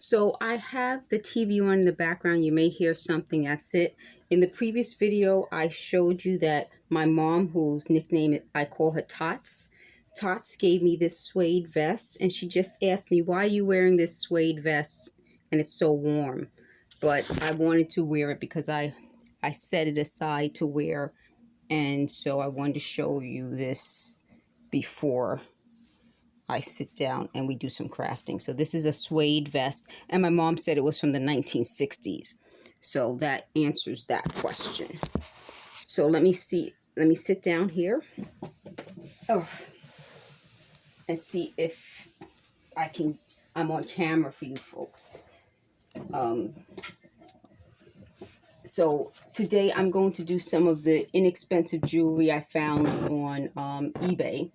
So I have the TV on in the background. You may hear something. That's it. In the previous video, I showed you that my mom, whose nickname I call her Tots, Tots gave me this suede vest, and she just asked me, why are you wearing this suede vest and it's so warm? But I wanted to wear it because I set it aside to wear, and so I wanted to show you this before I sit down and we do some crafting. So this is a suede vest, and my mom said it was from the 1960s. So that answers that question. So let me sit down here. Oh, and see if I'm on camera for you folks. So today I'm going to do some of the inexpensive jewelry I found on eBay.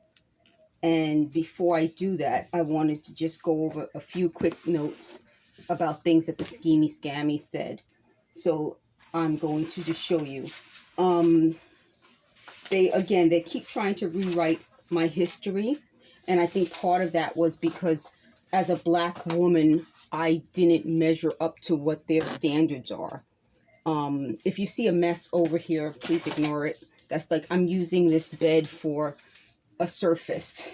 And before I do that, I wanted to just go over a few quick notes about things that the Schemy Scammy said. So I'm going to just show you. They keep trying to rewrite my history. And I think part of that was because as a black woman, I didn't measure up to what their standards are. If you see a mess over here, please ignore it. That's like I'm using this bed for a surface.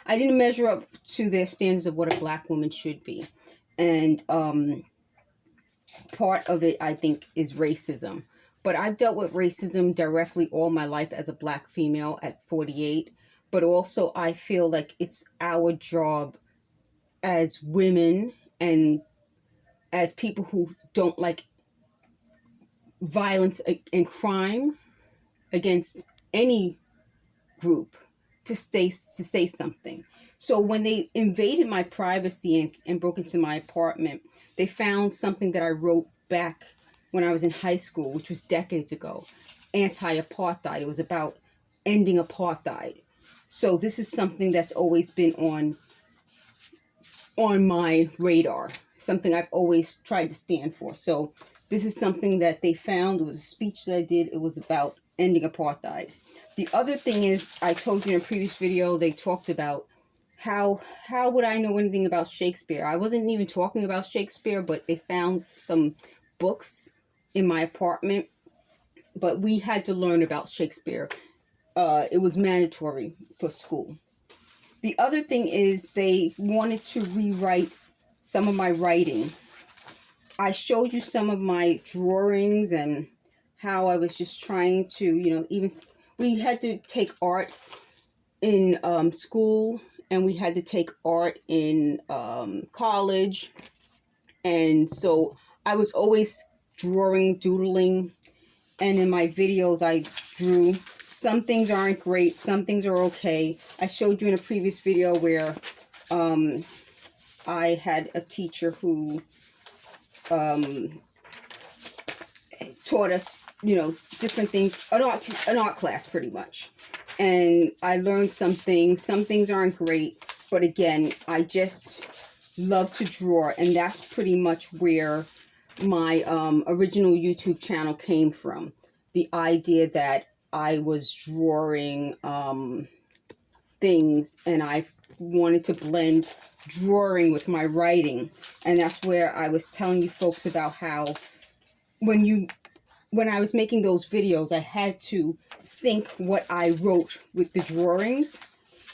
I didn't measure up to their standards of what a black woman should be. And part of it, I think, is racism. But I've dealt with racism directly all my life as a black female at 48. But also I feel like it's our job as women and as people who don't like violence and crime against any group to say something. So when they invaded my privacy and broke into my apartment, they found something that I wrote back when I was in high school, which was decades ago, anti-apartheid. It was about ending apartheid. So this is something that's always been on my radar, something I've always tried to stand for. So this is something that they found. It was a speech that I did. It was about ending apartheid. The other thing is, I told you in a previous video, they talked about how would I know anything about Shakespeare? I wasn't even talking about Shakespeare, but they found some books in my apartment. But we had to learn about Shakespeare. It was mandatory for school. The other thing is they wanted to rewrite some of my writing. I showed you some of my drawings and how I was just trying to, even... We had to take art in school, and we had to take art in college. And so I was always drawing, doodling. And in my videos, I drew. Some things aren't great. Some things are okay. I showed you in a previous video where I had a teacher who taught us, different things, an art class pretty much. And I learned some things. Some things aren't great, but again, I just love to draw, and that's pretty much where my original YouTube channel came from. The idea that I was drawing things, and I wanted to blend drawing with my writing. And that's where I was telling you folks about how when I was making those videos, I had to sync what I wrote with the drawings.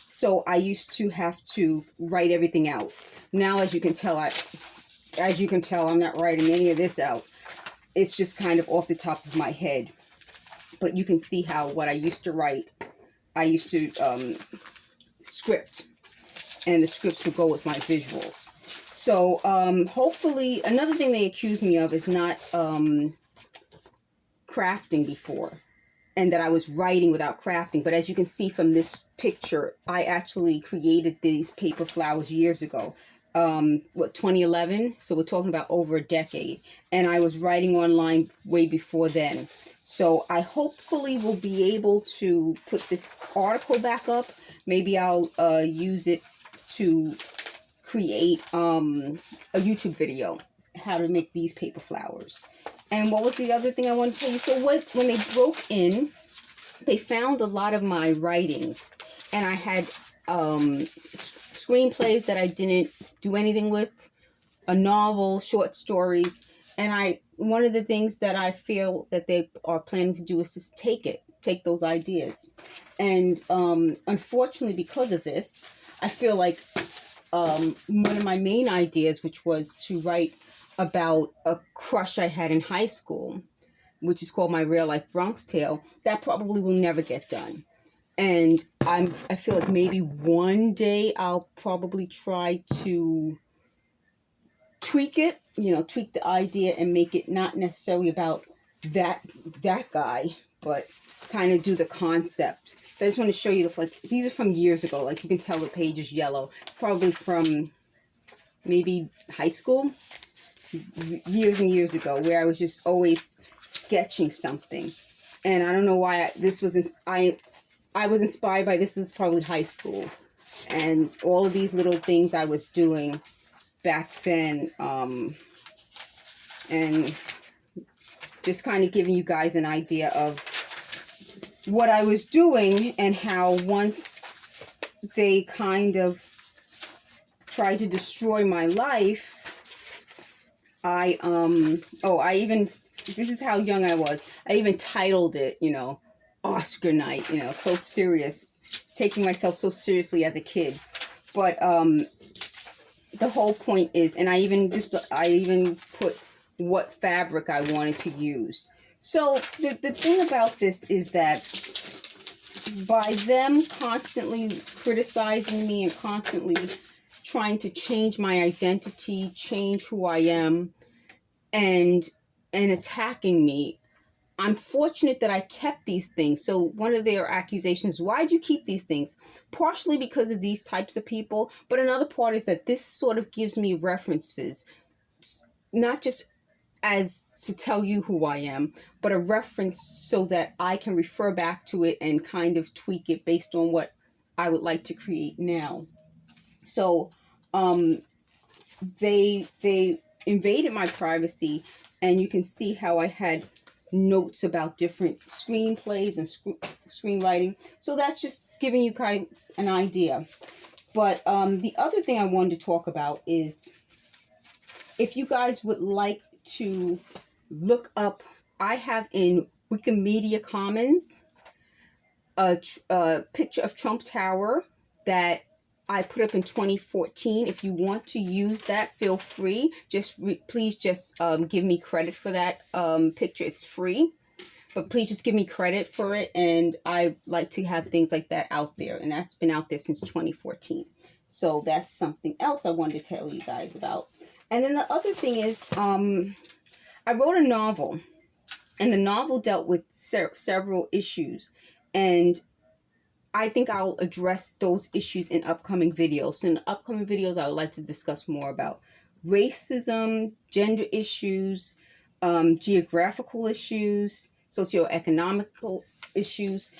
So I used to have to write everything out. Now, as you can tell, I'm not writing any of this out. It's just kind of off the top of my head. But you can see how what I used to write, I used to script. And the scripts would go with my visuals. So hopefully, another thing they accused me of is not crafting before, and that I was writing without crafting. But as you can see from this picture, I actually created these paper flowers years ago. 2011? So we're talking about over a decade. And I was writing online way before then. So I hopefully will be able to put this article back up. Maybe I'll use it to create a YouTube video, how to make these paper flowers. And what was the other thing I wanted to tell you? So when they broke in, they found a lot of my writings, and I had screenplays that I didn't do anything with, a novel, short stories, and one of the things that I feel that they are planning to do is just take those ideas, and unfortunately, because of this, I feel like one of my main ideas, which was to write about a crush I had in high school, which is called My Real Life Bronx Tale, that probably will never get done. And I feel like maybe one day I'll probably try to tweak it, tweak the idea and make it not necessarily about that guy, but kind of do the concept. So I just want to show you these are from years ago. Like, you can tell the page is yellow, probably from maybe high school, years and years ago, where I was just always sketching something. And I don't know why I was inspired by this. This is probably high school, and all of these little things I was doing back then, and just kind of giving you guys an idea of what I was doing, and how once they kind of tried to destroy my life, this is how young I was. I even titled it, Oscar night, so serious, taking myself so seriously as a kid. But the whole point is, and I even put what fabric I wanted to use. So the thing about this is that by them constantly criticizing me and constantly trying to change my identity, change who I am, and attacking me, I'm fortunate that I kept these things. So one of their accusations, why do you keep these things? Partially because of these types of people, but another part is that this sort of gives me references, not just as to tell you who I am, but a reference so that I can refer back to it and kind of tweak it based on what I would like to create now. So they invaded my privacy, and you can see how I had notes about different screenplays and screenwriting. So that's just giving you kind of an idea. But the other thing I wanted to talk about is, if you guys would like to look up, I have in Wikimedia Commons a picture of Trump Tower that I put up in 2014. If you want to use that, feel free. Please just give me credit for that picture. It's free, but please just give me credit for it. And I like to have things like that out there, and that's been out there since 2014. So that's something else I wanted to tell you guys about. And then the other thing is, I wrote a novel, and the novel dealt with several issues, and I think I'll address those issues in upcoming videos. So in the upcoming videos, I would like to discuss more about racism, gender issues, geographical issues, socioeconomical issues.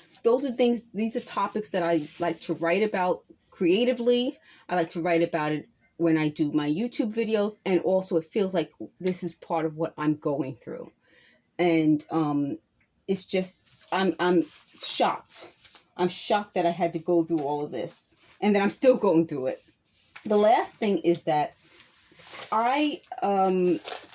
These are topics that I like to write about creatively. I like to write about it when I do my YouTube videos, and also it feels like this is part of what I'm going through. And it's just, I'm shocked. I'm shocked that I had to go through all of this, and that I'm still going through it. The last thing is that I,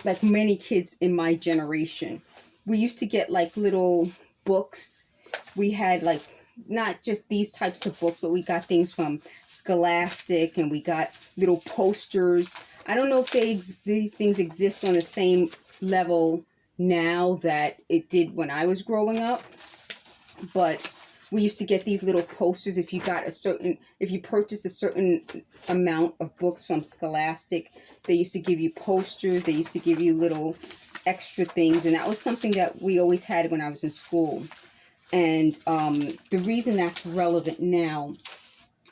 like many kids in my generation, we used to get like little books. We had like not just these types of books, but we got things from Scholastic, and we got little posters. I don't know if these things exist on the same level now that it did when I was growing up, but we used to get these little posters. If you purchased a certain amount of books from Scholastic, they used to give you posters. They used to give you little extra things, and that was something that we always had when I was in school. And the reason that's relevant now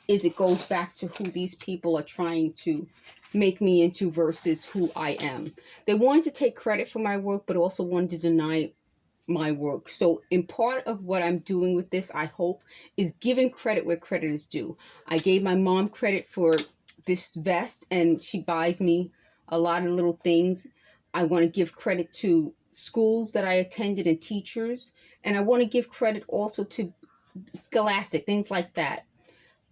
is it goes back to who these people are trying to make me into versus who I am. They wanted to take credit for my work, but also wanted to deny my work. So in part of what I'm doing with this, I hope, is giving credit where credit is due. I gave my mom credit for this vest, and she buys me a lot of little things. I want to give credit to schools that I attended and teachers, and I want to give credit also to Scholastic, things like that.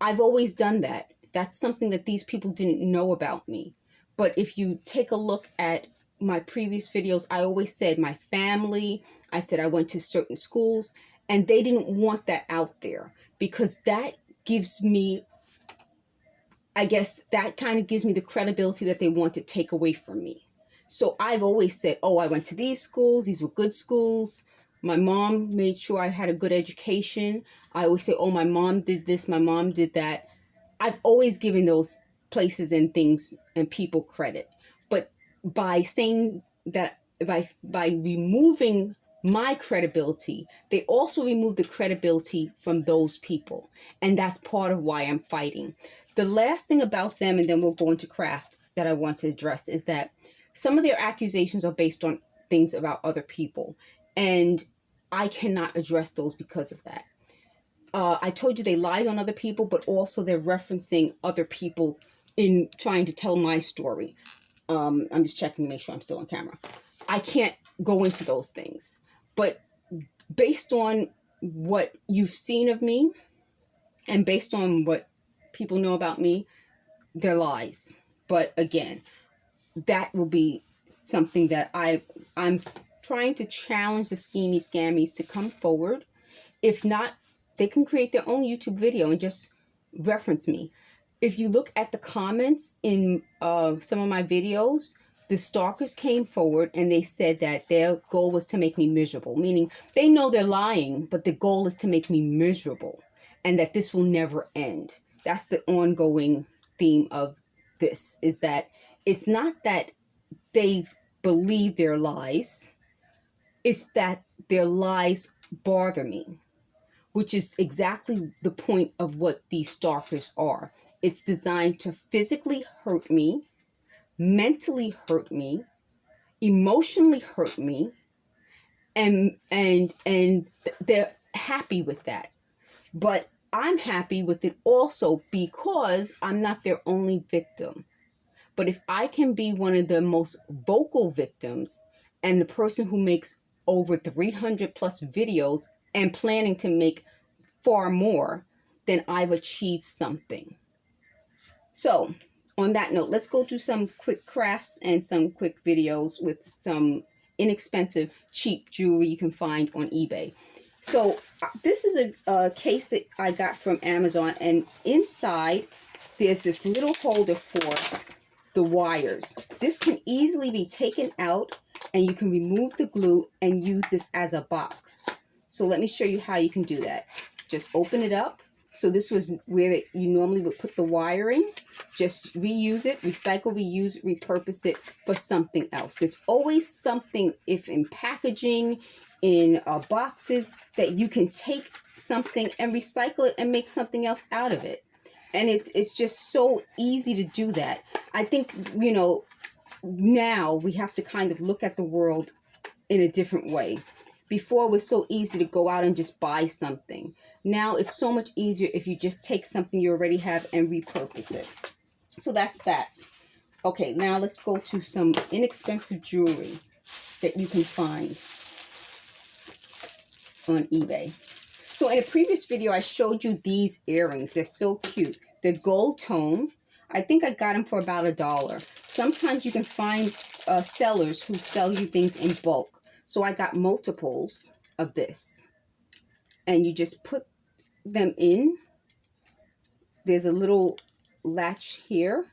I've always done that. That's something that these people didn't know about me. But if you take a look at my previous videos, I always said my family, I said I went to certain schools, and they didn't want that out there because that gives me, I guess that kind of gives me the credibility that they want to take away from me. So I've always said, oh, I went to these schools. These were good schools. My mom made sure I had a good education. I always say, oh, my mom did this. My mom did that. I've always given those places and things and people credit. But by saying that, by removing my credibility, they also remove the credibility from those people. And that's part of why I'm fighting. The last thing about them, and then we'll go into craft, that I want to address is that some of their accusations are based on things about other people. And I cannot address those because of that. I told you they lied on other people, but also they're referencing other people in trying to tell my story. I'm just checking to make sure I'm still on camera. I can't go into those things. But based on what you've seen of me and based on what people know about me, they're lies. But again, that will be something that I'm trying to challenge the schemy scammies to come forward. If not, they can create their own YouTube video and just reference me. If you look at the comments in some of my videos, the stalkers came forward and they said that their goal was to make me miserable, meaning they know they're lying, but the goal is to make me miserable and that this will never end. That's the ongoing theme of this, is that it's not that they believe their lies, it's that their lies bother me, which is exactly the point of what these stalkers are. It's designed to physically hurt me, mentally hurt me, emotionally hurt me, and they're happy with that. But I'm happy with it also because I'm not their only victim. But if I can be one of the most vocal victims and the person who makes over 300 plus videos and planning to make far more, then I've achieved something. So on that note, let's go do some quick crafts and some quick videos with some inexpensive, cheap jewelry you can find on eBay. So this is a case that I got from Amazon, and inside there's this little holder for the wires. This can easily be taken out and you can remove the glue and use this as a box. So let me show you how you can do that. Just open it up. So this was where you normally would put the wiring. Just reuse it, recycle, reuse it, repurpose it for something else. There's always something, if in packaging, in boxes, that you can take something and recycle it and make something else out of it. And it's just so easy to do that. I think, you know, now we have to kind of look at the world in a different way. Before it was so easy to go out and just buy something. Now it's so much easier if you just take something you already have and repurpose it. So that's that. Okay, now let's go to some inexpensive jewelry that you can find on eBay. So in a previous video, I showed you these earrings. They're so cute. They're gold tone. I think I got them for about $1. Sometimes you can find sellers who sell you things in bulk. So I got multiples of this. And you just put them in. There's a little latch here.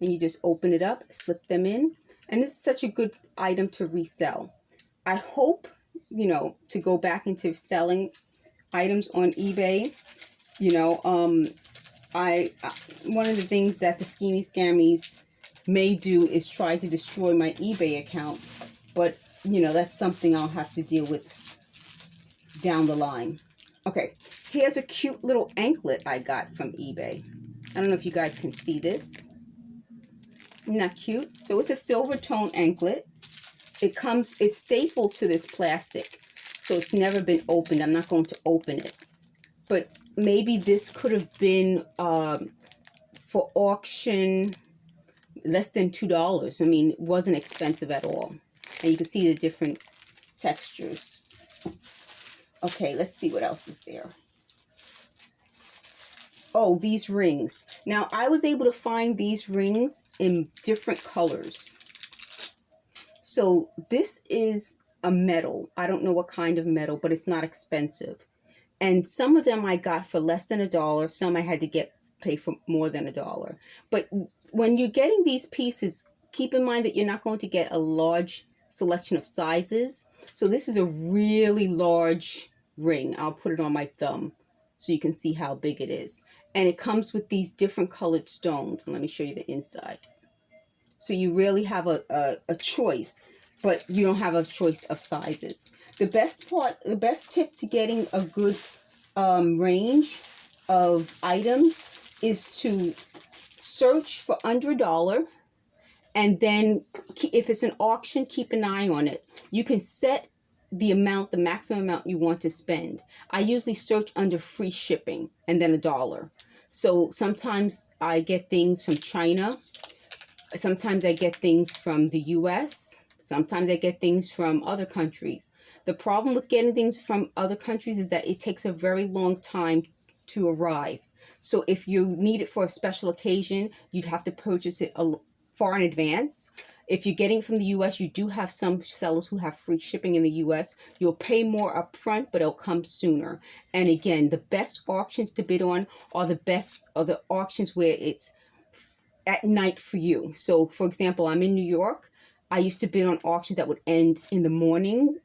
And you just open it up, slip them in. And this is such a good item to resell. I hope, you know, to go back into selling items on eBay. You know, one of the things that the schemy scammies may do is try to destroy my eBay account, but you know, that's something I'll have to deal with down the line. Okay, here's a cute little anklet I got from eBay. I don't know if you guys can see this. Isn't that cute? So it's a silver tone anklet. It's stapled to this plastic, so it's never been opened. I'm not going to open it. But maybe this could have been for auction less than $2. I mean, it wasn't expensive at all. And you can see the different textures. Okay, let's see what else is there. Oh, these rings. Now, I was able to find these rings in different colors. So this is a metal. I don't know what kind of metal, but it's not expensive. And some of them I got for less than $1. Some I had to pay for more than $1. But when you're getting these pieces, keep in mind that you're not going to get a large selection of sizes. So this is a really large ring. I'll put it on my thumb so you can see how big it is. And it comes with these different colored stones. And let me show you the inside. So you really have a choice, but you don't have a choice of sizes. The best tip to getting a good range of items is to search for under $1. And then if it's an auction, keep an eye on it. You can set the maximum amount you want to spend. I usually search under free shipping and then $1. So sometimes I get things from China. Sometimes I get things from the US. Sometimes I get things from other countries. The problem with getting things from other countries is that it takes a very long time to arrive. So if you need it for a special occasion, you'd have to purchase it far in advance. If you're getting it from the US, you do have some sellers who have free shipping in the US. You'll pay more upfront, but it'll come sooner. And again, the best auctions to bid on are the auctions where it's at night for you. So for example, I'm in New York. I used to bid on auctions that would end in the morning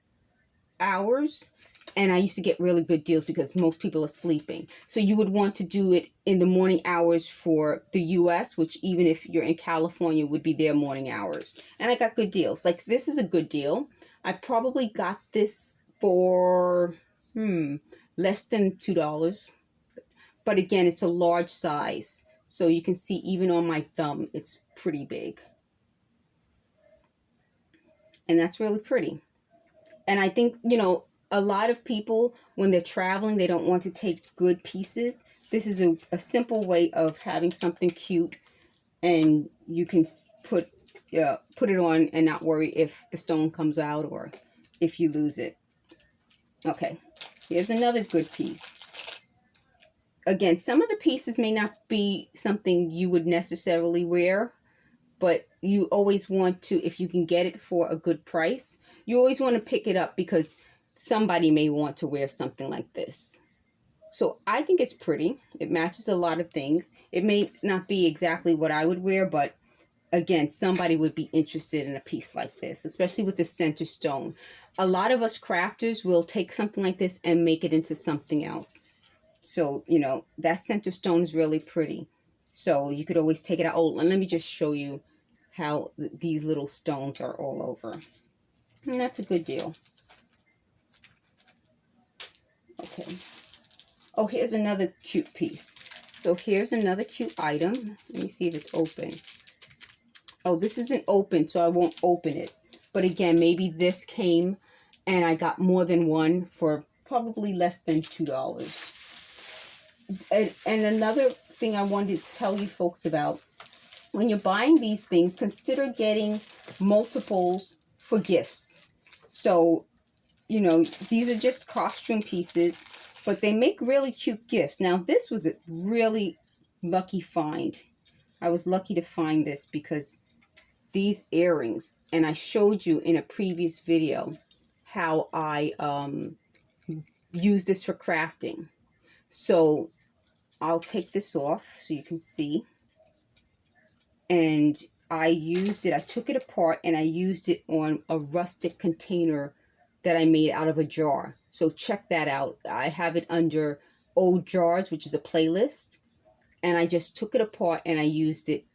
hours, and I used to get really good deals because most people are sleeping. So you would want to do it in the morning hours for the US, which even if you're in California would be their morning hours. And I got good deals. Like this is a good deal. I probably got this for less than $2. But again, it's a large size. So you can see even on my thumb, it's pretty big. And that's really pretty. And I think, you know, a lot of people, when they're traveling, they don't want to take good pieces. This is a simple way of having something cute, and you can put it on and not worry if the stone comes out or if you lose it. Okay, here's another good piece. Again, some of the pieces may not be something you would necessarily wear, but you always want to, if you can get it for a good price, you always want to pick it up because somebody may want to wear something like this. So I think it's pretty. It matches a lot of things. It may not be exactly what I would wear, but again, somebody would be interested in a piece like this, especially with the center stone. A lot of us crafters will take something like this and make it into something else. So, you know, that center stone is really pretty. So you could always take it out. Oh, and let me just show you how these little stones are all over. And that's a good deal. Okay. Oh, here's another cute piece. So here's another cute item. Let me see if it's open. Oh, this isn't open, so I won't open it. But again, maybe this came and I got more than one for probably less than $2. And another thing I wanted to tell you folks about, when you're buying these things, consider getting multiples for gifts. So, you know, these are just costume pieces, but they make really cute gifts. Now, this was a really lucky find. I was lucky to find this because these earrings, and I showed you in a previous video how I use this for crafting. So I'll take this off so you can see. And I took it apart and I used it on a rustic container that I made out of a jar. So check that out. I have it under old jars, which is a playlist. And I just took it apart and I used it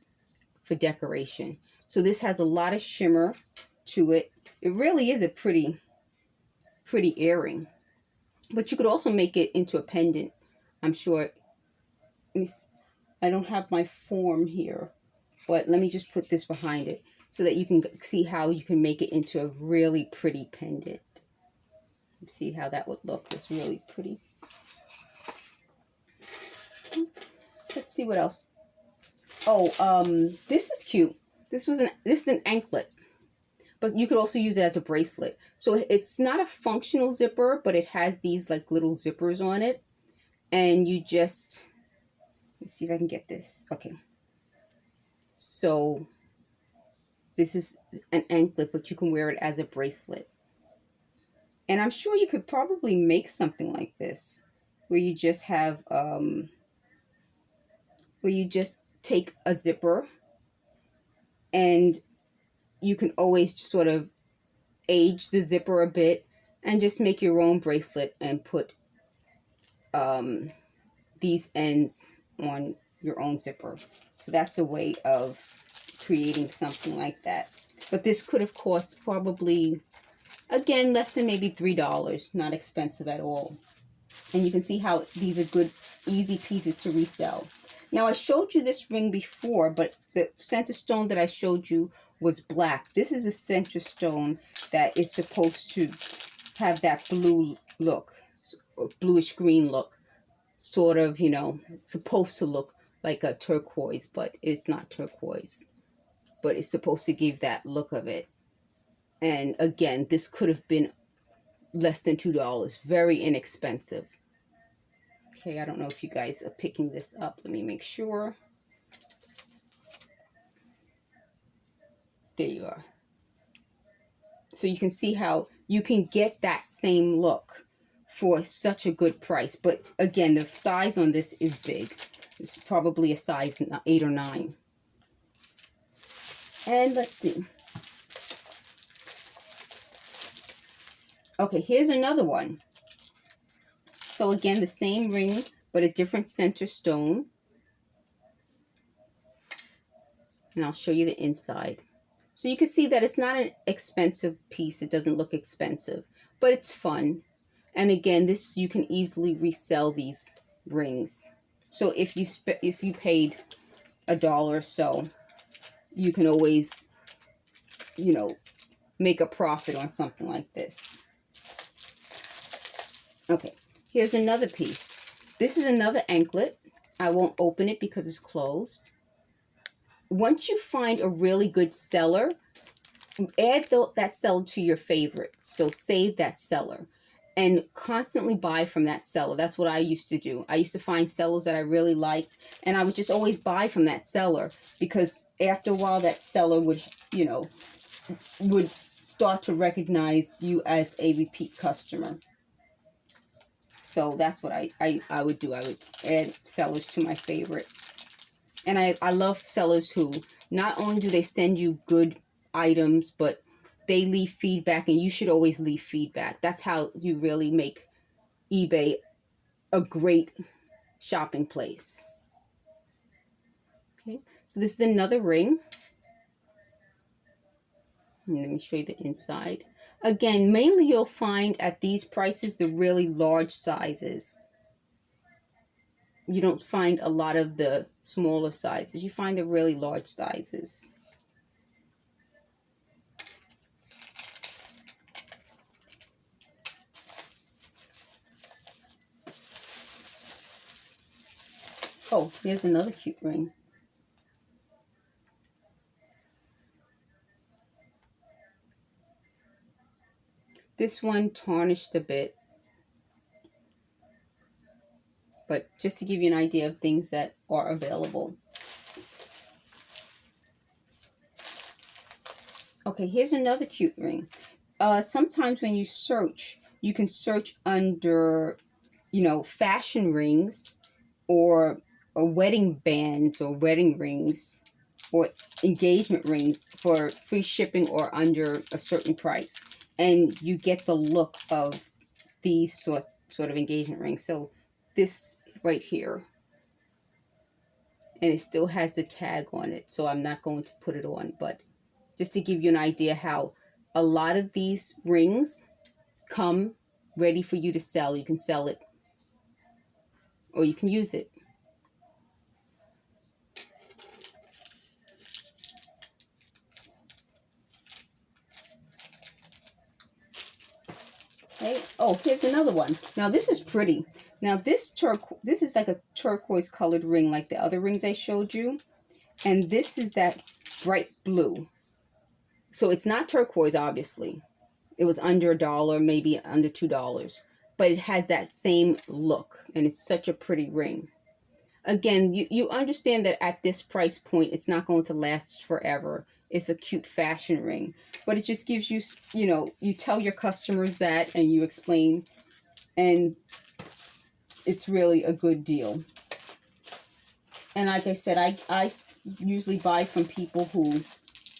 for decoration. So this has a lot of shimmer to it. It really is a pretty earring. But you could also make it into a pendant, I'm sure. I don't have my form here, but let me just put this behind it so that you can see how you can make it into a really pretty pendant. See how that would look. It's really pretty. Let's see what else. Oh, this is cute. This is an anklet, but you could also use it as a bracelet. So it's not a functional zipper, but it has these like little zippers on it, and you just Let's see if I can get this. Okay. So this is an anklet, but you can wear it as a bracelet. And I'm sure you could probably make something like this, where you just have, where you just take a zipper, and you can always sort of age the zipper a bit and just make your own bracelet and put these ends on your own zipper. So that's a way of creating something like that. But this could have cost probably, again, less than maybe $3. Not expensive at all. And you can see how these are good, easy pieces to resell. Now, I showed you this ring before, but the center stone that I showed you was black. This is a center stone that is supposed to have that blue look, or bluish green look. Sort of, you know, supposed to look like a turquoise, but it's not turquoise. But it's supposed to give that look of it. And again, this could have been less than $2. Very inexpensive. Okay, I don't know if you guys are picking this up. Let me make sure. There you are. So you can see how you can get that same look for such a good price. But again, the size on this is big. It's probably a size 8 or 9. And let's see. Okay, here's another one. So again, the same ring, but a different center stone. And I'll show you the inside. So you can see that it's not an expensive piece. It doesn't look expensive, but it's fun. And again, this, you can easily resell these rings. So if you paid $1 or so, you can always, you know, make a profit on something like this. Okay, here's another piece. This is another anklet. I won't open it because it's closed. Once you find a really good seller, add that seller to your favorites. So save that seller and constantly buy from that seller. That's what I used to do. I used to find sellers that I really liked, and I would just always buy from that seller, because after a while that seller would, you know, would start to recognize you as a repeat customer. So that's what I would do. I would add sellers to my favorites. And I love sellers who not only do they send you good items, but they leave feedback, and you should always leave feedback. That's how you really make eBay a great shopping place. Okay, so this is another ring. And let me show you the inside. Again, mainly you'll find at these prices the really large sizes. You don't find a lot of the smaller sizes. You find the really large sizes. Oh, here's another cute ring. This one tarnished a bit. But just to give you an idea of things that are available. Okay, here's another cute ring. Sometimes when you search, you can search under, you know, fashion rings, or wedding bands, or wedding rings, or engagement rings for free shipping or under a certain price. And you get the look of these sort of engagement rings. So this right here, and it still has the tag on it, so I'm not going to put it on, but just to give you an idea how a lot of these rings come ready for you to sell. You can sell it, or you can use it. Okay. Oh, here's another one. Now this is pretty. Now this is like a turquoise colored ring, like the other rings I showed you, and this is that bright blue. So it's not turquoise, obviously. It was under $1, maybe under $2, but it has that same look, and it's such a pretty ring. again, you understand that at this price point, it's not going to last forever. It's a cute fashion ring, but it just gives you, you know, you tell your customers that and you explain, and it's really a good deal. And like I said, I usually buy from people who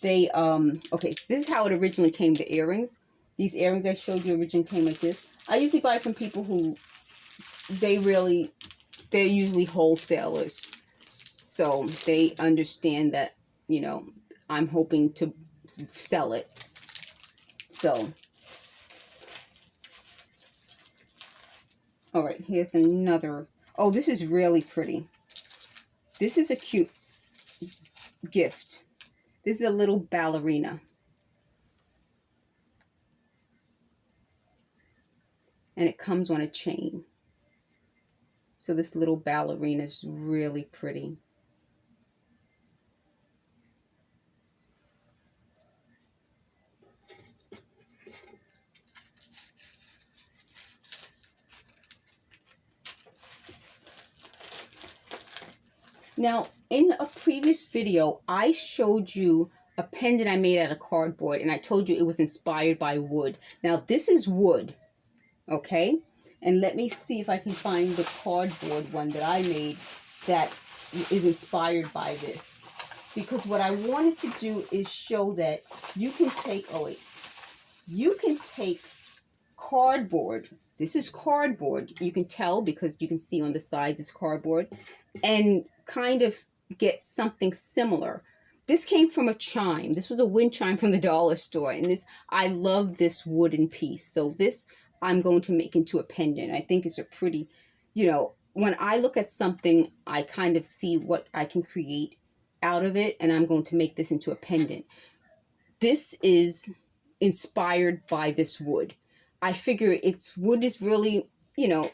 they, okay, this is how it originally came, the earrings. These earrings I showed you originally came like this. I usually buy from people who they're usually wholesalers. So they understand that, you know, I'm hoping to sell it. So, all right, here's another. Oh, this is really pretty. This is a cute gift. This is a little ballerina. And it comes on a chain. So this little ballerina is really pretty. Now, in a previous video, I showed you a pendant I made out of cardboard, and I told you it was inspired by wood. Now, this is wood, okay? And let me see if I can find the cardboard one that I made that is inspired by this. Because what I wanted to do is show that you can take, oh wait, you can take cardboard. This is cardboard. You can tell because you can see on the sides it's cardboard, and kind of get something similar. This came from a chime. This was a wind chime from the dollar store, and this, I love this wooden piece. So this I'm going to make into a pendant. I think it's a pretty, you know, when I look at something, I kind of see what I can create out of it, and I'm going to make this into a pendant. This is inspired by this wood. I figure wood is really, you know,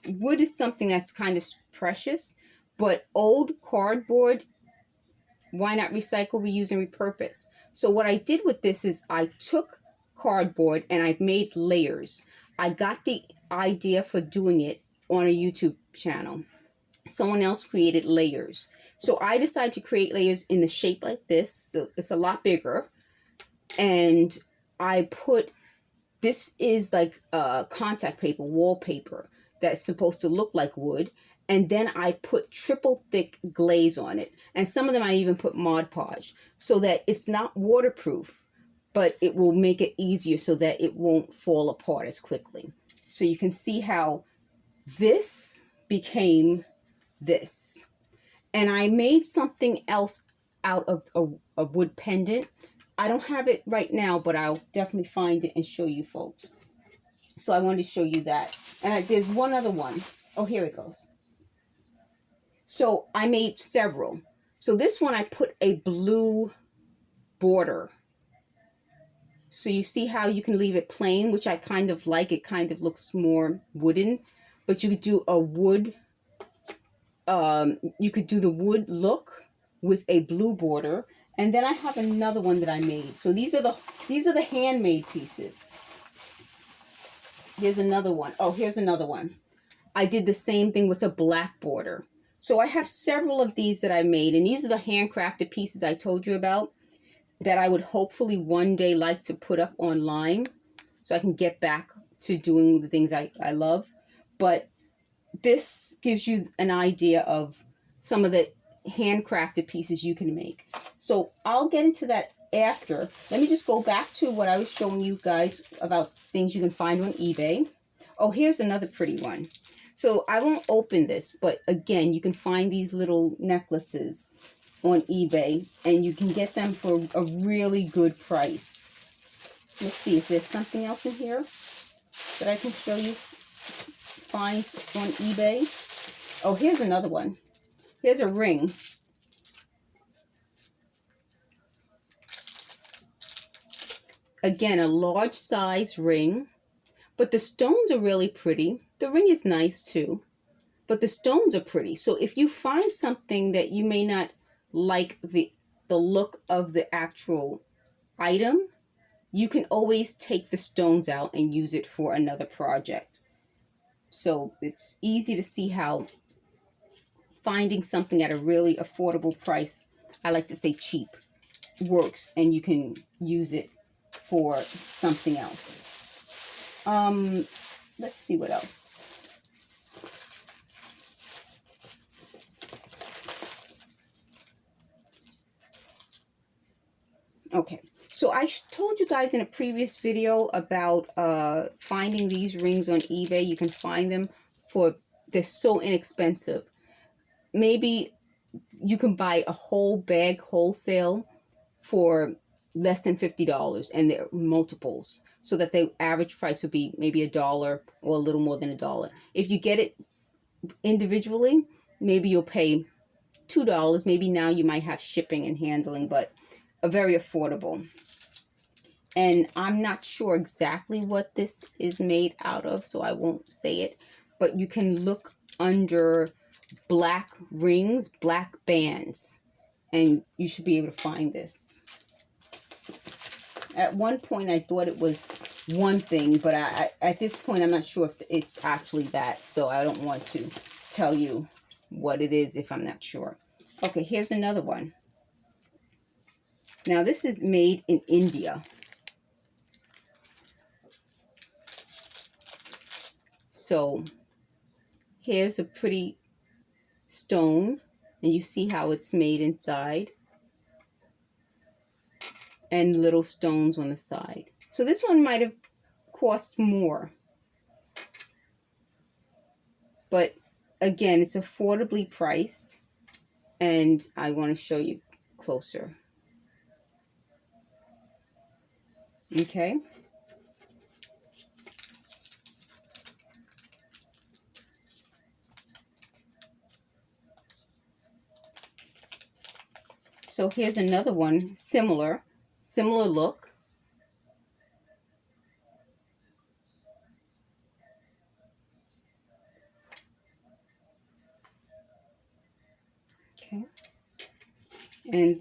wood is something that's kind of precious, but old cardboard, why not recycle, reuse, and repurpose? So what I did with this is I took cardboard and I made layers. I got the idea for doing it on a YouTube channel. Someone else created layers. So I decided to create layers in the shape like this. So it's a lot bigger. And I put, this is like contact paper, wallpaper, that's supposed to look like wood. And then I put triple thick glaze on it. And some of them I even put Mod Podge so that it's not waterproof, but it will make it easier so that it won't fall apart as quickly. So you can see how this became this. And I made something else out of a wood pendant. I don't have it right now, but I'll definitely find it and show you folks. So I wanted to show you that. And there's one other one. Oh, here it goes. So I made several. So this one I put a blue border. So you see how you can leave it plain, which I kind of like. It kind of looks more wooden. But you could do a wood, you could do the wood look with a blue border. And then I have another one that I made. So these are the handmade pieces. Here's another one. Oh, here's another one. I did the same thing with a black border. So I have several of these that I made, and these are the handcrafted pieces I told you about that I would hopefully one day like to put up online so I can get back to doing the things I love. But this gives you an idea of some of the handcrafted pieces you can make. So I'll get into that after. Let me just go back to what I was showing you guys about things you can find on eBay. Oh, here's another pretty one. So I won't open this, but again, you can find these little necklaces on eBay, and you can get them for a really good price. Let's see if there's something else in here that I can show you. Find on eBay. Oh, here's another one. Here's a ring. Again, a large size ring, but the stones are really pretty. The ring is nice too, but the stones are pretty. So if you find something that you may not like the look of the actual item, you can always take the stones out and use it for another project. So it's easy to see how finding something at a really affordable price, I like to say cheap, works, and you can use it for something else. Let's see what else. Okay, so I told you guys in a previous video about finding these rings on eBay. You can find them they're so inexpensive. Maybe you can buy a whole bag wholesale for less than $50, and they're multiples, so that the average price would be maybe $1 or a little more than $1. If you get it individually, maybe you'll pay $2. Maybe now you might have shipping and handling, but very affordable. And I'm not sure exactly what this is made out of, so I won't say it, but you can look under black rings, black bands, and you should be able to find this. At one point I thought it was one thing, but at this point I'm not sure if it's actually that, so I don't want to tell you what it is if I'm not sure. Okay, here's another one. Now this is made in India. So here's a pretty stone, and you see how it's made inside, and little stones on the side. So this one might have cost more, but again, it's affordably priced, and I want to show you closer. Okay. So here's another one, similar look. Okay. And